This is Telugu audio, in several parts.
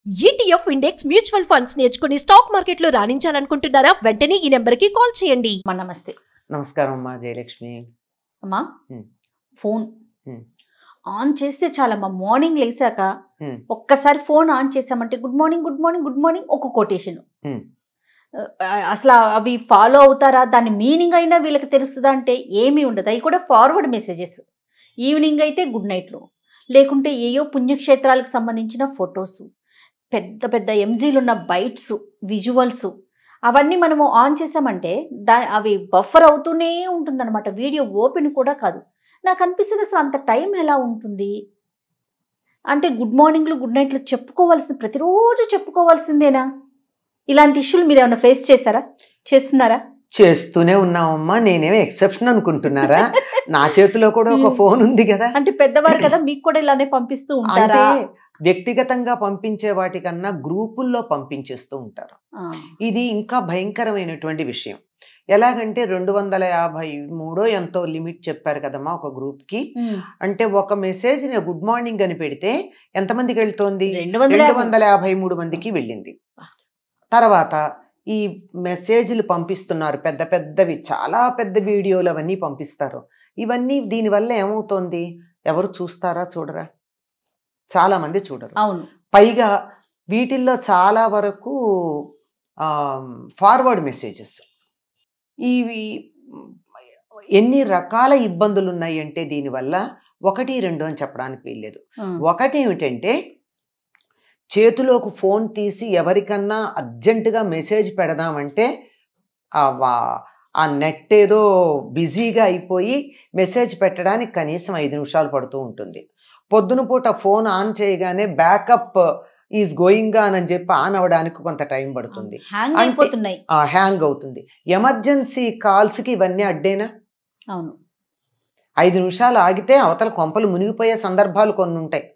ETF ఇండెక్స్ మ్యూచువల్ ఫండ్స్ నేర్చుకుని స్టాక్ మార్కెట్లో రాణించాలనుకుంటున్నారా? వెంటనే ఈ నెంబర్కి కాల్ చేయండి. నమస్తే. నమస్కారం అమ్మా జయలక్ష్మి. అమ్మా హ్మ్. ఫోన్ హ్మ్. ఆన్ చేస్తే చాలమ్మా, మార్నింగ్ లేచాక హ్మ్. ఒక్కసారి ఫోన్ ఆన్ చేసామంటే good morning good morning good morning ఒక కొటేషన్. హ్మ్. అసలు అవి ఫాలో అవుతారా, దాని మీనింగ్ అయినా వీళ్ళకి తెలుస్తుందా అంటే ఏమీ ఉండదు. అవి కూడా ఫార్వర్డ్ మెసేజెస్. ఈవినింగ్ అయితే గుడ్ నైట్లు, లేకుంటే ఏయో పుణ్యక్షేత్రాలకు సంబంధించిన ఫొటోస్, పెద్ద పెద్ద ఎంజీలు ఉన్న బైట్స్, విజువల్స్, అవన్నీ మనము ఆన్ చేసామంటే అవి బఫర్ అవుతూనే ఉంటుందన్నమాట. వీడియో ఓపెన్ కూడా కాదు. నాకు అనిపిస్తుంది అసలు అంత టైం ఎలా ఉంటుంది అంటే, గుడ్ మార్నింగ్లు గుడ్ నైట్లు చెప్పుకోవాల్సింది ప్రతిరోజు చెప్పుకోవాల్సిందేనా? ఇలాంటి ఇష్యూలు మీరు ఏమైనా ఫేస్ చేస్తున్నారా? చేస్తూనే ఉన్నామమ్మా. నేనేమి ఎక్సెప్షన్ అనుకుంటున్నారా? నా చేతిలో కూడా ఒక ఫోన్ ఉంది కదా. అంటే పెద్దవారు కదా, మీకు కూడా ఇలానే పంపిస్తూ అంటే ఉంటారా? వ్యక్తిగతంగా పంపించే వాటికన్నా గ్రూపుల్లో పంపించేస్తూ ఉంటారు. ఇది ఇంకా భయంకరమైనటువంటి విషయం. ఎలాగంటే 253 ఎంతో లిమిట్ చెప్పారు కదమ్మా ఒక గ్రూప్కి. అంటే ఒక మెసేజ్ గుడ్ మార్నింగ్ అని పెడితే ఎంతమందికి వెళ్తోంది? 253 మందికి వెళ్ళింది. తర్వాత ఈ మెసేజ్లు పంపిస్తున్నారు, పెద్ద పెద్దవి, చాలా పెద్ద వీడియోలు అవన్నీ పంపిస్తారు. ఇవన్నీ దీనివల్ల ఏమవుతోంది? ఎవరు చూస్తారా? చూడరా? చాలా మంది చూడరు. అవును. పైగా వీటిల్లో చాలా వరకు ఫార్వర్డ్ మెసేజెస్. ఇవి ఎన్ని రకాల ఇబ్బందులు ఉన్నాయి అంటే దీనివల్ల 1, 2 అని చెప్పడానికి వీల్లేదు. ఒకటి ఏమిటంటే, చేతిలోకి ఫోన్ తీసి ఎవరికన్నా అర్జెంటుగా మెసేజ్ పెడదామంటే ఆ నెట్ ఏదో బిజీగా అయిపోయి మెసేజ్ పెట్టడానికి కనీసం 5 నిమిషాలు పడుతూ ఉంటుంది. పొద్దున పూట ఫోన్ ఆన్ చేయగానే బ్యాకప్ ఈజ్ గోయింగ్ ఆన్ అని చెప్పి ఆన్ అవ్వడానికి కొంత టైం పడుతుంది, హ్యాంగ్ అవుతుంది. ఎమర్జెన్సీ కాల్స్కి ఇవన్నీ అడ్డేనా? అవును. 5 నిమిషాలు ఆగితే అవతల కొంపలు మునిగిపోయే సందర్భాలు కొన్ని ఉంటాయి.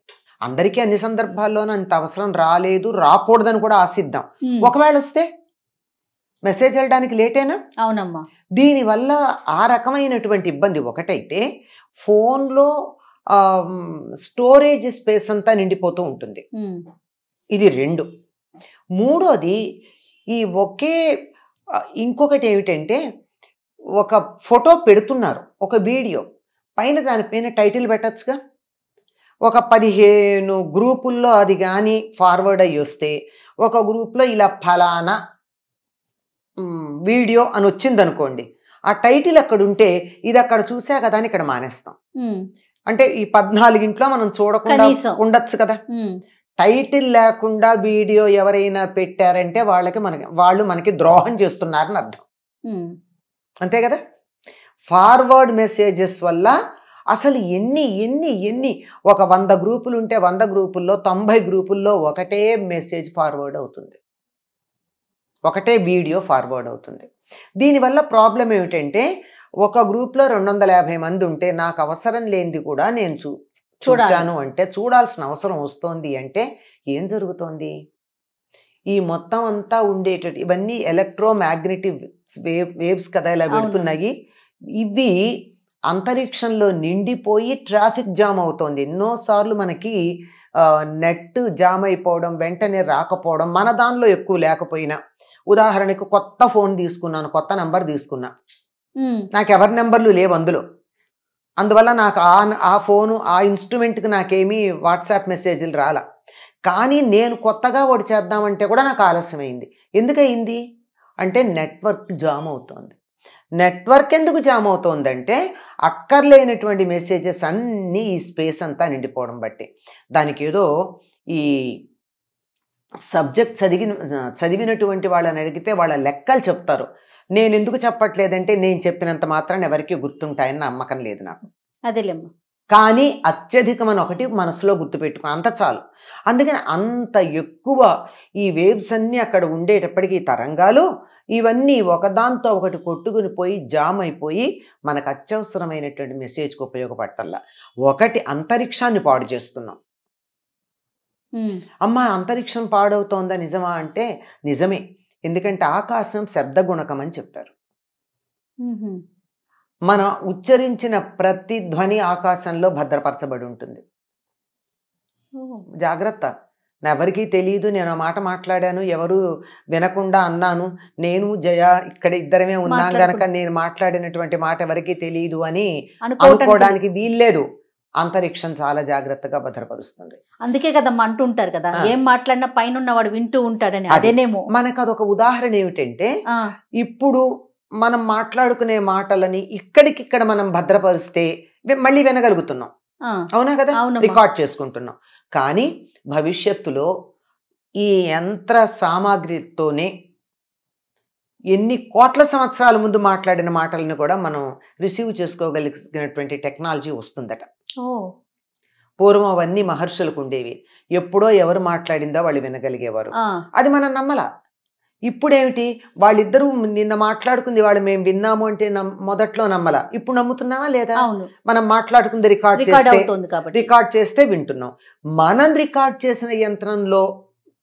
అందరికీ అన్ని సందర్భాల్లోనూ అంత అవసరం రాలేదు, రాకూడదని కూడా ఆశిద్దాం. ఒకవేళ వస్తే మెసేజ్ వెళ్ళడానికి లేటేనా? అవునమ్మా. దీనివల్ల ఆ రకమైనటువంటి ఇబ్బంది ఒకటైతే, ఫోన్లో స్టోరేజ్ స్పేస్ అంతా నిండిపోతూ ఉంటుంది. ఇది 2. మూడోది, ఈ ఇంకొకటి ఏమిటంటే, ఒక ఫోటో పెడుతున్నారు, ఒక వీడియో పైన దానిపైన టైటిల్ పెట్టచ్చుగా. ఒక 15 గ్రూపుల్లో అది కానీ ఫార్వర్డ్ అయ్యి వస్తే, ఒక గ్రూప్లో ఇలా ఫలానా వీడియో అని వచ్చింది అనుకోండి, ఆ టైటిల్ అక్కడ ఉంటే ఇది అక్కడ చూసా కదా అని ఇక్కడ మానేస్తాం. అంటే ఈ 14 మనం చూడకుండా ఉండొచ్చు కదా. టైటిల్ లేకుండా వీడియో ఎవరైనా పెట్టారంటే వాళ్ళు మనకి ద్రోహం చేస్తున్నారని అర్థం. అంతే కదా. ఫార్వర్డ్ మెసేజెస్ వల్ల అసలు ఎన్ని ఒక 100 గ్రూపులు ఉంటే 100 గ్రూపుల్లో 90 గ్రూపుల్లో ఒకటే మెసేజ్ ఫార్వర్డ్ అవుతుంది, ఒకటే వీడియో ఫార్వర్డ్ అవుతుంది. దీనివల్ల ప్రాబ్లం ఏమిటంటే, ఒక గ్రూప్లో 250 మంది ఉంటే నాకు అవసరం లేనిది కూడా నేను చూశాను అంటే, చూడాల్సిన అవసరం వస్తోంది అంటే ఏం జరుగుతోంది? ఈ మొత్తం అంతా ఉండేటట్టు ఇవన్నీ ఎలక్ట్రోమాగ్నెటిక్ వేవ్స్ కదా ఇలా పెడుతున్నాయి. ఇవి అంతరిక్షంలో నిండిపోయి ట్రాఫిక్ జామ్ అవుతోంది. ఎన్నోసార్లు మనకి నెట్ జామ్ అయిపోవడం, వెంటనే రాకపోవడం, మన దానిలో ఎక్కువ లేకపోయినా. ఉదాహరణకు కొత్త ఫోన్ తీసుకున్నాను, కొత్త నెంబర్ తీసుకున్నా, నాకు ఎవరి నెంబర్లు లేవు అందులో. అందువల్ల నాకు ఆ ఫోను, ఆ ఇన్స్ట్రుమెంట్కి నాకేమీ వాట్సాప్ మెసేజ్లు రాలా. కానీ నేను కొత్తగా ఒకటి చేద్దామంటే కూడా నాకు ఆలస్యమైంది. ఎందుకయింది అంటే, నెట్వర్క్ జామ్ అవుతోంది. నెట్వర్క్ ఎందుకు జామ్ అవుతోందంటే, అక్కర్లేనటువంటి మెసేజెస్ అన్నీ ఈ స్పేస్ అంతా నిండిపోవడం బట్టి. దానికి ఏదో ఈ సబ్జెక్ట్ చదివినటువంటి వాళ్ళని అడిగితే వాళ్ళ లెక్కలు చెప్తారు. నేను ఎందుకు చెప్పట్లేదంటే, నేను చెప్పినంత మాత్రాన్ని ఎవరికి గుర్తుంటాయని నమ్మకం లేదు నాకు. అదేలేమ్మా. కానీ అత్యధికమని ఒకటి మనసులో గుర్తుపెట్టుకుని అంత చాలు. అందుకని అంత ఎక్కువ ఈ వేవ్స్ అన్నీ అక్కడ ఉండేటప్పటికీ, తరంగాలు ఇవన్నీ ఒకదాంతో ఒకటి కొట్టుకుని పోయి జామ్ అయిపోయి మనకు అత్యవసరమైనటువంటి మెసేజ్కి ఉపయోగపడటల్లా. ఒకటి, అంతరిక్షాన్ని పాడు చేస్తున్నాం. అమ్మ అంతరిక్షం పాడవుతోందా నిజమా అంటే నిజమే. ఎందుకంటే ఆకాశం శబ్ద గుణకం అని చెప్పారు. మన ఉచ్చరించిన ప్రతి ధ్వని ఆకాశంలో భద్రపరచబడి ఉంటుంది. జాగ్రత్త. ఎవరికీ తెలియదు, నేను ఆ మాట మాట్లాడాను, ఎవరు వినకుండా అన్నాను, నేను జయ ఇక్కడ ఇద్దరమే ఉన్నాం గనక నేను మాట్లాడినటువంటి మాట ఎవరికీ తెలియదు అని అనుకోవడానికి వీల్లేదు. అంతరిక్షం చాలా జాగ్రత్తగా భద్రపరుస్తుంది. అందుకే కదమ్మా అంటుంటారు కదా, ఏం మాట్లాడినా పైన ఉన్నవాడు వింటూ ఉంటాడని. అదేనేమో మనకు అదొక ఉదాహరణ ఏమిటంటే, ఇప్పుడు మనం మాట్లాడుకునే మాటలని ఇక్కడికిక్కడ మనం భద్రపరిస్తే మళ్ళీ వినగలుగుతున్నాం, అవునా కదా, రికార్డ్ చేసుకుంటున్నాం. కానీ భవిష్యత్తులో ఈ యంత్ర సామాగ్రితోనే ఎన్ని కోట్ల సంవత్సరాల ముందు మాట్లాడిన మాటలను కూడా మనం రిసీవ్ చేసుకోగలిగినటువంటి టెక్నాలజీ వస్తుందట. పూర్వం అవన్నీ మహర్షులకు ఉండేవి, ఎప్పుడో ఎవరు మాట్లాడిందో వాళ్ళు వినగలిగేవారు, అది మనం నమ్మలా. ఇప్పుడేమిటి, వాళ్ళిద్దరూ నిన్న మాట్లాడుకుంది వాళ్ళు మేము విన్నాము అంటే మొదట్లో నమ్మలా, ఇప్పుడు నమ్ముతున్నావా లేదా? మనం మాట్లాడుకుంది రికార్డ్ చేస్తే వింటున్నాం. మనం రికార్డ్ చేసిన యంత్రంలో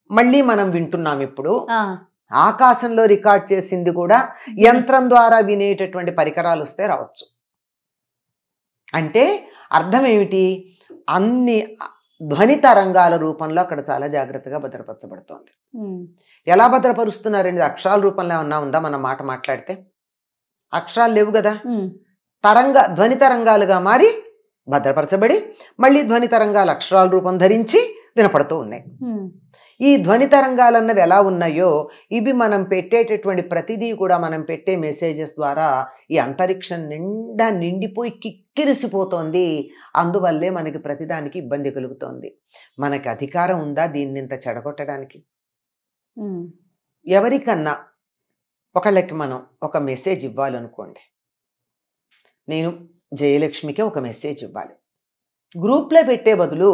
మళ్ళీ మనం వింటున్నాం. ఇప్పుడు ఆకాశంలో రికార్డ్ చేసింది కూడా యంత్రం ద్వారా వినేటటువంటి పరికరాలు వస్తే రావచ్చు. అంటే అర్థం ఏమిటి, అన్ని ధ్వని తరంగాల రూపంలో అక్కడ చాలా జాగ్రత్తగా భద్రపరచబడుతోంది. ఎలా భద్రపరుస్తున్నారండి? అక్షరాల రూపంలో ఏమన్నా ఉందా? మనం మాట మాట్లాడితే అక్షరాలు లేవు కదా, ధ్వని తరంగాలుగా మారి భద్రపరచబడి మళ్ళీ ధ్వని తరంగాలు అక్షరాల రూపం ధరించి వినపడుతూ ఉన్నాయి. ఈ ధ్వని తరంగాలు అన్నవి ఎలా ఉన్నాయో ఇవి మనం పెట్టేటటువంటి ప్రతిదీ కూడా మనం పెట్టే మెసేజెస్ ద్వారా ఈ అంతరిక్షం నిండా నిండిపోయి కిక్కిరిసిపోతోంది. అందువల్లే మనకి ప్రతిదానికి ఇబ్బంది కలుగుతోంది. మనకి అధికారం ఉందా దీన్ని ఇంత చెడగొట్టడానికి? ఎవరికన్నా ఒకళ్ళకి మనం ఒక మెసేజ్ ఇవ్వాలనుకోండి, నేను జయలక్ష్మికి ఒక మెసేజ్ ఇవ్వాలి, గ్రూప్లో పెట్టే బదులు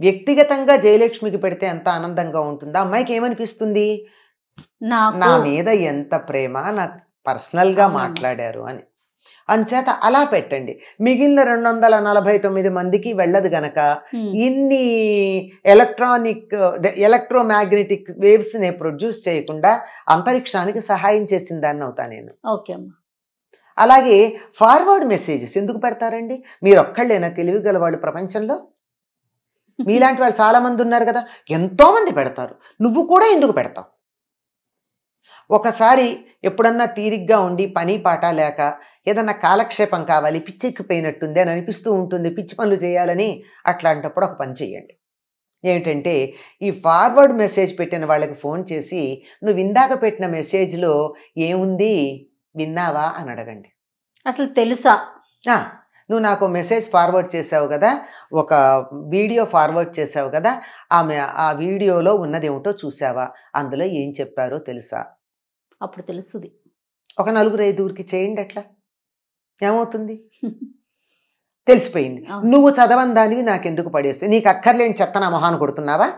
వ్యక్తిగతంగా జయలక్ష్మికి పెడితే ఎంత ఆనందంగా ఉంటుందో. అమ్మాయికి ఏమనిపిస్తుంది, నా మీద ఎంత ప్రేమ, నాకు పర్సనల్గా మాట్లాడారు అని. అంచేత అలా పెట్టండి. మిగిలిన 249 మందికి వెళ్ళదు గనక ఇన్ని ఎలక్ట్రోమాగ్నెటిక్ వేవ్స్ ని ప్రొడ్యూస్ చేయకుండా అంతరిక్షానికి సహాయం చేసిన దాన్ని అవుతా నేను. అలాగే ఫార్వర్డ్ మెసేజెస్ ఎందుకు పెడతారండి? మీరు ఒక్కళ్ళేనా తెలివిగల వాళ్ళు ప్రపంచంలో? మీలాంటి వాళ్ళు చాలా మంది ఉన్నారు కదా, ఎంతో మంది పెడతారు. నువ్వు కూడా ఎందుకు పెడతావు? ఒకసారి ఎప్పుడన్నా తీరిగ్గా ఉండి పని పాట లేక ఏదన్నా కాలక్షేపం కావాలి, పిచ్చెక్కిపోయినట్టుంది అని అనిపిస్తూ ఉంటుంది, పిచ్చి పనులు చేయాలని, అట్లాంటప్పుడు ఒక పని చేయండి. ఏమిటంటే ఈ ఫార్వర్డ్ మెసేజ్ పెట్టిన వాళ్ళకి ఫోన్ చేసి, నువ్వు ఇందాక పెట్టిన మెసేజ్లో ఏముంది విన్నావా అని అడగండి. అసలు తెలుసా, నువ్వు నాకు మెసేజ్ ఫార్వర్డ్ చేసావు కదా, ఒక వీడియో ఫార్వర్డ్ చేసావు కదా, ఆ వీడియోలో ఉన్నది ఏమిటో చూసావా, అందులో ఏం చెప్పారో తెలుసా? అప్పుడు తెలుస్తుంది. ఒక 4-5 చేయండి, అట్లా ఏమవుతుంది? తెలిసిపోయింది. నువ్వు చదవని దానివి నాకెందుకు పడేసి, నీకు అక్కర్లేని చెత్త నా మొహాన కొడుతున్నావా?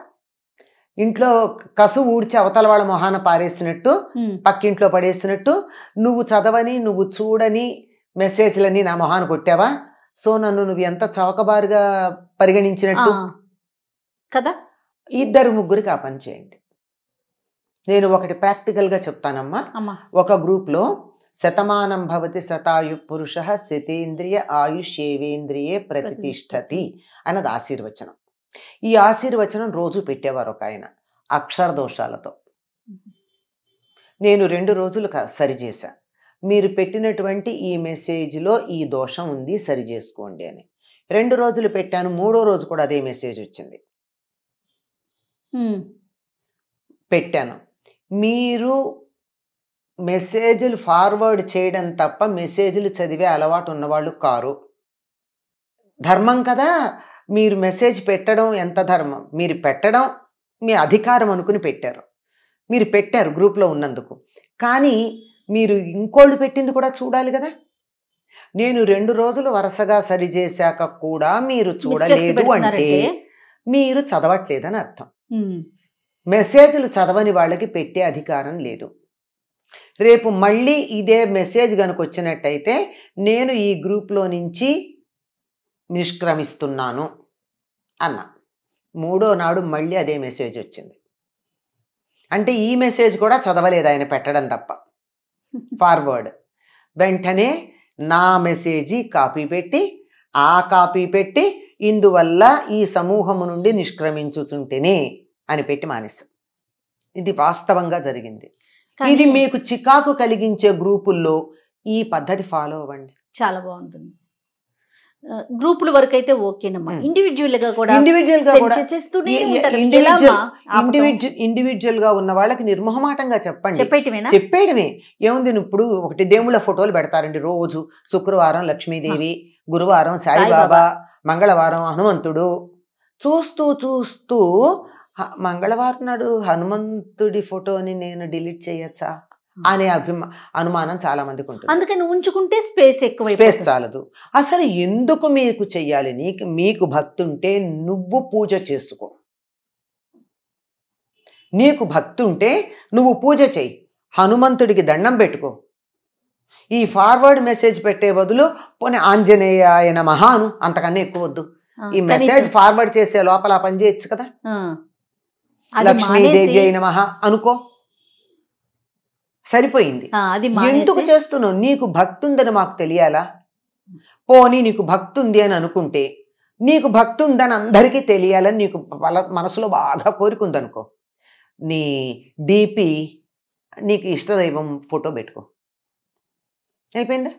ఇంట్లో కసు ఊడ్చి అవతల వాళ్ళ మొహాన పారేసినట్టు, పక్కింట్లో పడేసినట్టు నువ్వు చదవని నువ్వు చూడని మెసేజ్లని నా మొహాన కొట్టావా? సో నన్ను నువ్వు ఎంత చౌకబారుగా పరిగణించినట్టు కదా. 2-3 ఆ పని చేయండి. నేను ఒకటి ప్రాక్టికల్గా చెప్తానమ్మా. ఒక గ్రూప్లో శతమానం భవతి శతాయు పురుష శతేంద్రియ ఆయుష్యేవేంద్రియే ప్రతిష్టతి అన్నది ఆశీర్వచనం. ఈ ఆశీర్వచనం రోజు పెట్టేవారు ఒక ఆయన, అక్షర దోషాలతో. నేను 2 రోజులు సరిచేశా, మీరు పెట్టినటువంటి ఈ మెసేజ్లో ఈ దోషం ఉంది, సరి చేసుకోండి అని. 2 రోజులు పెట్టాను, 3వ రోజు కూడా అదే మెసేజ్ వచ్చింది. పెట్టాను. మీరు మెసేజ్లు ఫార్వర్డ్ చేయడం తప్ప మెసేజ్లు చదివే అలవాటు ఉన్నవాళ్ళు కారు. ధర్మం కదా, మీరు మెసేజ్ పెట్టడం ఎంత ధర్మం, మీరు పెట్టడం మీ అధికారం అనుకుని పెట్టారు, మీరు పెట్టారు గ్రూప్లో ఉన్నందుకు. కానీ మీరు ఇంకోళ్ళు పెట్టింది కూడా చూడాలి కదా. నేను 2 రోజులు వరుసగా సరిచేశాక కూడా మీరు చూడలేదు అంటే మీరు చదవట్లేదని అర్థం. మెసేజ్లు చదవని వాళ్ళకి పెట్టే అధికారం లేదు. రేపు మళ్ళీ ఇదే మెసేజ్ కనుక వచ్చినట్టయితే నేను ఈ గ్రూప్లో నుంచి నిష్క్రమిస్తున్నాను అన్న 3వ నాడు మళ్ళీ అదే మెసేజ్ వచ్చింది. అంటే ఈ మెసేజ్ కూడా చదవలేదు ఆయన పెట్టడం తప్ప, ఫార్వర్డ్. వెంటనే నా మెసేజీ కాపీ పెట్టి, ఆ కాపీ పెట్టి ఇందువల్ల ఈ సమూహము నుండి నిష్క్రమించుతుంటేనే అని పెట్టి మానేశాం. ఇది వాస్తవంగా జరిగింది. ఇది మీకు చికాకు కలిగించే గ్రూపుల్లో ఈ పద్ధతి ఫాలో అవ్వండి, చాలా బాగుంటుంది. గ్రూపుల వరకు అయితే ఓకేనమ్మా. ఇండివిజువల్ గా కూడా ఇండివిజువల్ గా ఉన్న వాళ్ళకి నిర్మోహమాటంగా చెప్పేయడమే. ఏముంది, ఇప్పుడు ఒకటి దేవుళ్ళ ఫోటోలు పెడతారండి రోజు. శుక్రవారం లక్ష్మీదేవి, గురువారం సాయిబాబా, మంగళవారం హనుమంతుడు. చూస్తూ చూస్తూ మంగళవారం నాడు హనుమంతుడి ఫోటోని నేను డిలీట్ చేయొచ్చా అనే అనుమానం చాలా మందికి ఉంటుంది. అందుకని ఉంచుకుంటే స్పేస్ ఎక్కువ, స్పేస్ చాలదు. అసలు ఎందుకు మీకు చెయ్యాలి? మీకు భక్తి ఉంటే నువ్వు పూజ చేసుకో. నీకు భక్తి ఉంటే నువ్వు పూజ చెయ్యి, హనుమంతుడికి దండం పెట్టుకో. ఈ ఫార్వర్డ్ మెసేజ్ పెట్టే బదులు పోనీ ఆంజనేయ నమః అను, అంతకన్నా ఎక్కువ వద్దు. ఈ మెసేజ్ ఫార్వర్డ్ చేసే లోపల పని చేయొచ్చు కదా. లక్ష్మీదేవి నమః అనుకో, సరిపోయింది. ఎందుకు చేస్తున్నావు? నీకు భక్తి ఉందని మాకు తెలియాలా? పోనీ నీకు భక్తి ఉంది అని అనుకుంటే, నీకు భక్తి ఉందని అందరికీ తెలియాలని నీకు మనసులో బాగా కోరికుందనుకో, నీ డిపి నీకు ఇష్టదైవం ఫోటో పెట్టుకో, అయిపోయిందా?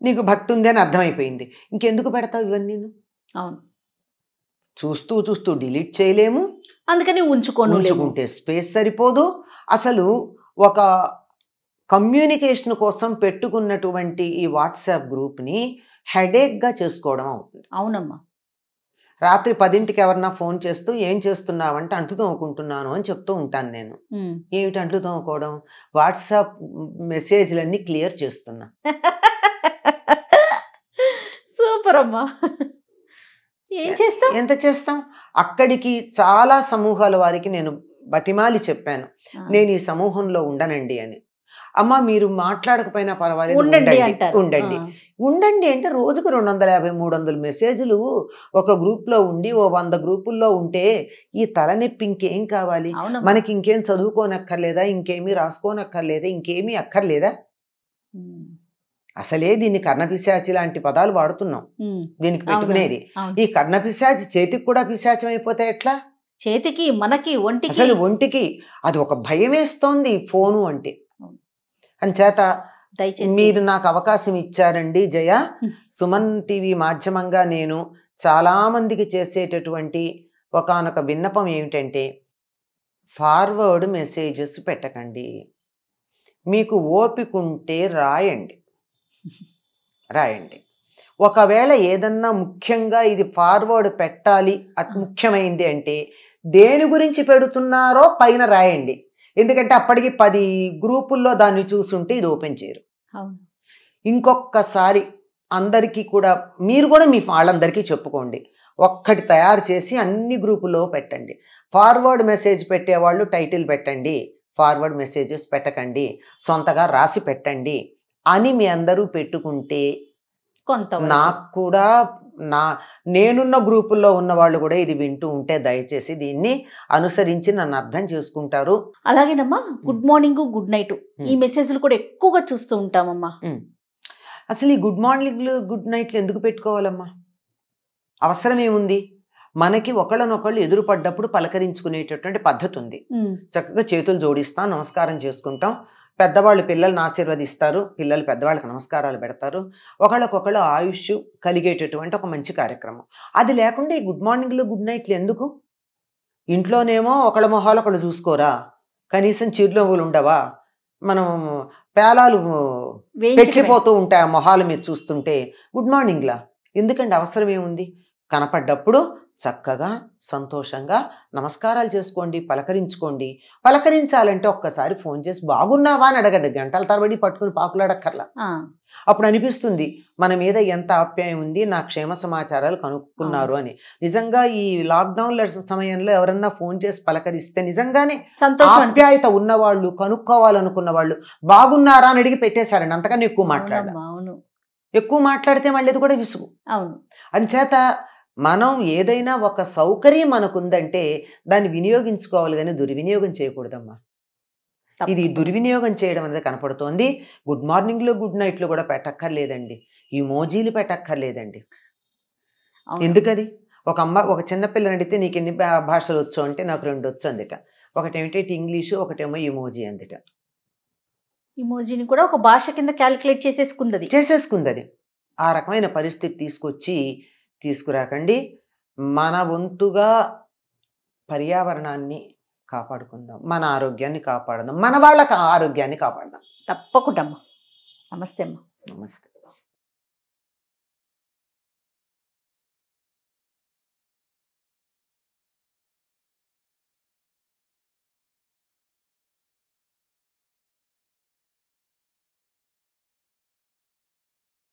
నీకు భక్తి ఉంది అని అర్థమైపోయింది. ఇంకెందుకు పెడతావు ఇవన్నీ? అవును, చూస్తూ చూస్తూ డిలీట్ చేయలేము, అందుకని ఉంచుకుంటే స్పేస్ సరిపోదు. అసలు ఒక కమ్యూనికేషన్ కోసం పెట్టుకున్నటువంటి ఈ వాట్సాప్ గ్రూప్ని హెడేక్గా చేసుకోవడం అవుతుంది. అవునమ్మా. రాత్రి 10ంటికి ఎవరన్నా ఫోన్ చేస్తూ ఏం చేస్తున్నావంటే అంట్లు తోముకుంటున్నాను అని చెప్తూ ఉంటాను నేను. ఏమిటి అంట్లు తోముకోవడం? వాట్సాప్ మెసేజ్లన్నీ క్లియర్ చేస్తున్నా. సూపర్ అమ్మా. ఏం చేస్తాం? ఎంత చేస్తాం? అక్కడికి చాలా సమూహాల వారికి నేను బతిమాలి చెప్పాను, నేను ఈ సమూహంలో ఉండనండి అని. అమ్మ మీరు మాట్లాడకపోయినా పర్వాలేదు, ఉండండి అంటే రోజుకు 250-300 మెసేజ్లు ఒక గ్రూప్లో ఉండి 100 గ్రూపుల్లో ఉంటే ఈ తలనొప్పి ఇంకేం కావాలి మనకి? ఇంకేం చదువుకోనక్కర్లేదా? ఇంకేమీ రాసుకోనక్కర్లేదా? ఇంకేమీ అక్కర్లేదా? అసలే దీన్ని కర్ణపిశాచి లాంటి పదాలు వాడుతున్నాం దీనికి పెట్టుకునేది. ఈ కర్ణపిశాచి చేతికి కూడా పిశాచం అయిపోతే ఎట్లా? చేతికి, మనకి, ఒంటికి అది ఒక భయం వేస్తోంది ఫోను అంటే. అంచేత దయచేసి మీరు నాకు అవకాశం ఇచ్చారండి జయ. సుమన్ టీవీ మాధ్యమంగా నేను చాలా మందికి చేసేటటువంటి ఒకానొక విన్నపం ఏమిటంటే, ఫార్వర్డ్ మెసేజెస్ పెట్టకండి. మీకు ఓపిక ఉంటే రాయండి. ఒకవేళ ఏదన్నా ముఖ్యంగా ఇది ఫార్వర్డ్ పెట్టాలి, అతి ముఖ్యమైంది అంటే దేని గురించి పెడుతున్నారో పైన రాయండి. ఎందుకంటే అప్పటికి 10 గ్రూపుల్లో దాన్ని చూసుంటే ఇది ఓపెన్ చేయరు. ఇంకొకసారి అందరికీ కూడా మీరు కూడా మీ వాళ్ళందరికీ చెప్పుకోండి, ఒక్కటి తయారు చేసి అన్ని గ్రూపుల్లో పెట్టండి. ఫార్వర్డ్ మెసేజ్ పెట్టేవాళ్ళు టైటిల్ పెట్టండి, ఫార్వర్డ్ మెసేజెస్ పెట్టకండి, సొంతగా రాసి పెట్టండి అని మీ అందరూ పెట్టుకుంటే కొంత నాకు కూడా నేనున్న గ్రూపుల్లో ఉన్న వాళ్ళు కూడా ఇది వింటూ ఉంటే దయచేసి దీన్ని అనుసరించి నన్ను అర్థం చేసుకుంటారు. అలాగేనమ్మా. గుడ్ మార్నింగ్, గుడ్ నైట్ ఈ మెసేజ్లు కూడా ఎక్కువగా చూస్తూ ఉంటామమ్మా. అసలు ఈ గుడ్ మార్నింగ్లు, గుడ్ నైట్లు ఎందుకు పెట్టుకోవాలమ్మా? అవసరం ఏముంది? మనకి ఒకళ్ళనొకళ్ళు ఎదురుపడ్డప్పుడు పలకరించుకునేటటువంటి పద్ధతి ఉంది. చక్కగా చేతులు జోడిస్తాం, నమస్కారం చేసుకుంటాం. పెద్దవాళ్ళు పిల్లల్ని ఆశీర్వదిస్తారు, పిల్లలు పెద్దవాళ్ళకి నమస్కారాలు పెడతారు. ఒకళ్ళకొకళ్ళు ఆయుష్ కలిగేటటువంటి ఒక మంచి కార్యక్రమం. అది లేకుండా ఈ గుడ్ మార్నింగ్లు, గుడ్ నైట్లు ఎందుకు? ఇంట్లోనేమో ఒకళ్ళ మొహాలు ఒకళ్ళు చూసుకోరా, కనీసం చిరునవ్వులు ఉండవా, మనం పేలాలు పెట్టిపోతూ ఉంటాయి ఆ మొహాలు మీరు చూస్తుంటే. గుడ్ మార్నింగ్లా ఎందుకండి? అవసరం ఏముంది? కనపడ్డప్పుడు చక్కగా సంతోషంగా నమస్కారాలు చేసుకోండి, పలకరించుకోండి. పలకరించాలంటే ఒక్కసారి ఫోన్ చేసి బాగున్నావా అని అడగండి, గంటల తరబడి పట్టుకుని పాకులాడక్కర్లా. అప్పుడు అనిపిస్తుంది మన మీద ఎంత ఆప్యాయం ఉంది, నా క్షేమ సమాచారాలు కనుక్కున్నారు అని. నిజంగా ఈ లాక్డౌన్ సమయంలో ఎవరన్నా ఫోన్ చేసి పలకరిస్తే నిజంగానే ఆప్యాయత ఉన్నవాళ్ళు, కనుక్కోవాలనుకున్న వాళ్ళు బాగున్నారా అని అడిగి పెట్టేశారండి. అంతకన్నా ఎక్కువ మాట్లాడితే మళ్ళీ అది కూడా విసుగు. అంచేత మనం ఏదైనా ఒక సౌకర్యం మనకుందంటే దాన్ని వినియోగించుకోవాలి, కానీ దుర్వినియోగం చేయకూడదమ్మా. ఇది దుర్వినియోగం చేయడం అనేది కనపడుతోంది. గుడ్ మార్నింగ్లో, గుడ్ నైట్లో కూడా పెట్టక్కర్లేదండి, ఇమోజీలు పెట్టక్కర్లేదండి. ఎందుకది? ఒక చిన్న పిల్లని అడిగితే నీకు ఎన్ని భాషలు వచ్చు అంటే నాకు 2 వచ్చు అందుట. ఒకటేమిటి ఇంగ్లీషు, ఒకటేమో ఇమోజీ అందుట. ఇమోజీని కూడా ఒక భాష కింద క్యాలిక్యులేట్ చేసేసుకుంది అది. ఆ రకమైన పరిస్థితి తీసుకురాకండి. మన వంతుగా పర్యావరణాన్ని కాపాడుకుందాం, మన ఆరోగ్యాన్ని కాపాడదాం, మన వాళ్ళ ఆరోగ్యాన్ని కాపాడదాం. తప్పకుండా అమ్మా. నమస్తే అమ్మా. నమస్తే.